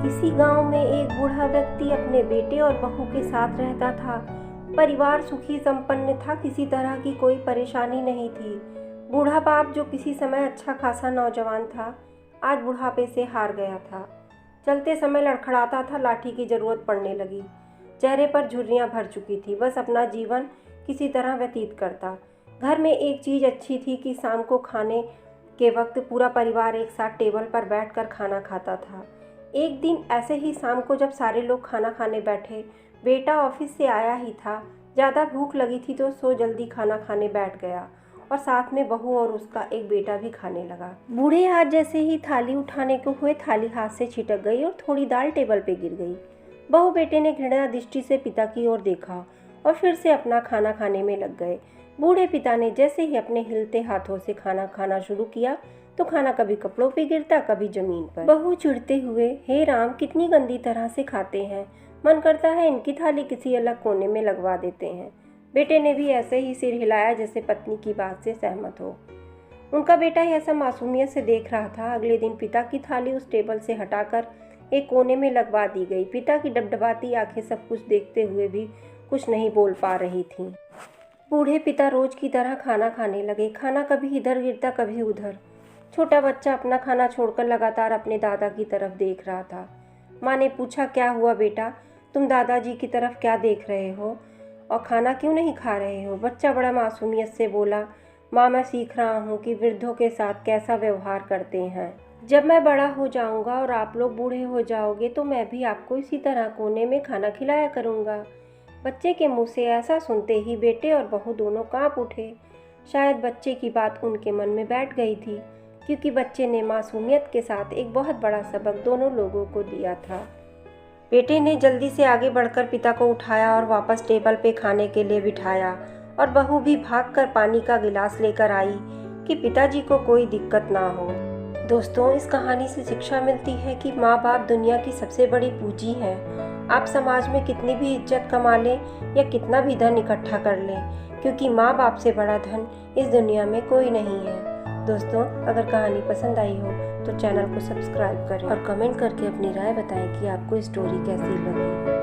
किसी गांव में एक बूढ़ा व्यक्ति अपने बेटे और बहू के साथ रहता था। परिवार सुखी संपन्न था, किसी तरह की कोई परेशानी नहीं थी। बूढ़ा बाप, जो किसी समय अच्छा खासा नौजवान था, आज बुढ़ापे से हार गया था। चलते समय लड़खड़ाता था, लाठी की जरूरत पड़ने लगी। चेहरे पर झुर्रियाँ भर चुकी थी, बस अपना जीवन किसी तरह व्यतीत करता। घर में एक चीज़ अच्छी थी कि शाम को खाने के वक्त पूरा परिवार एक साथ टेबल पर बैठकर खाना खाता था। एक दिन ऐसे ही शाम को जब सारे लोग खाना खाने बैठे, बेटा ऑफिस से आया ही था। ज़्यादा भूख लगी थी तो सो जल्दी खाना खाने बैठ गया और साथ में बहू और उसका एक बेटा भी खाने लगा। बूढ़े हाथ जैसे ही थाली उठाने को हुए, थाली हाथ से छिटक गई और थोड़ी दाल टेबल पे गिर गई। बहू बेटे ने घृणा दृष्टि से पिता की ओर देखा और फिर से अपना खाना खाने में लग गए। बूढ़े पिता ने जैसे ही अपने हिलते हाथों से खाना खाना शुरू किया तो खाना कभी कपड़ों पे गिरता, कभी जमीन पर। बहू चिढ़ते हुए, हे राम, कितनी गंदी तरह से खाते हैं, मन करता है इनकी थाली किसी अलग कोने में लगवा देते हैं। बेटे ने भी ऐसे ही सिर हिलाया जैसे पत्नी की बात से सहमत हो। उनका बेटा ऐसा मासूमियत से देख रहा था। अगले दिन पिता की थाली उस टेबल से हटाकर एक कोने में लगवा दी गई। पिता की डबडबाती आंखें सब कुछ देखते हुए भी कुछ नहीं बोल पा रही थीं। बूढ़े पिता रोज की तरह खाना खाने लगे। खाना कभी इधर गिरता, कभी उधर। छोटा बच्चा अपना खाना छोड़कर लगातार अपने दादा की तरफ देख रहा था। माँ ने पूछा, क्या हुआ बेटा, तुम दादाजी की तरफ क्या देख रहे हो और खाना क्यों नहीं खा रहे हो? बच्चा बड़ा मासूमियत से बोला, माँ, मैं सीख रहा हूँ कि वृद्धों के साथ कैसा व्यवहार करते हैं। जब मैं बड़ा हो जाऊँगा और आप लोग बूढ़े हो जाओगे तो मैं भी आपको इसी तरह कोने में खाना खिलाया करूँगा। बच्चे के मुंह से ऐसा सुनते ही बेटे और बहू दोनों कांप उठे। शायद बच्चे की बात उनके मन में बैठ गई थी, क्योंकि बच्चे ने मासूमियत के साथ एक बहुत बड़ा सबक दोनों लोगों को दिया था। बेटे ने जल्दी से आगे बढ़कर पिता को उठाया और वापस टेबल पे खाने के लिए बिठाया, और बहू भी भागकर पानी का गिलास लेकर आई कि पिताजी को कोई दिक्कत ना हो। दोस्तों, इस कहानी से शिक्षा मिलती है कि माँ बाप दुनिया की सबसे बड़ी पूंजी है। आप समाज में कितनी भी इज्जत कमा लें या कितना भी धन इकट्ठा कर लें, क्योंकि माँ बाप से बड़ा धन इस दुनिया में कोई नहीं है। दोस्तों, अगर कहानी पसंद आई हो तो चैनल को सब्सक्राइब करें और कमेंट करके अपनी राय बताएं कि आपको स्टोरी कैसी लगी।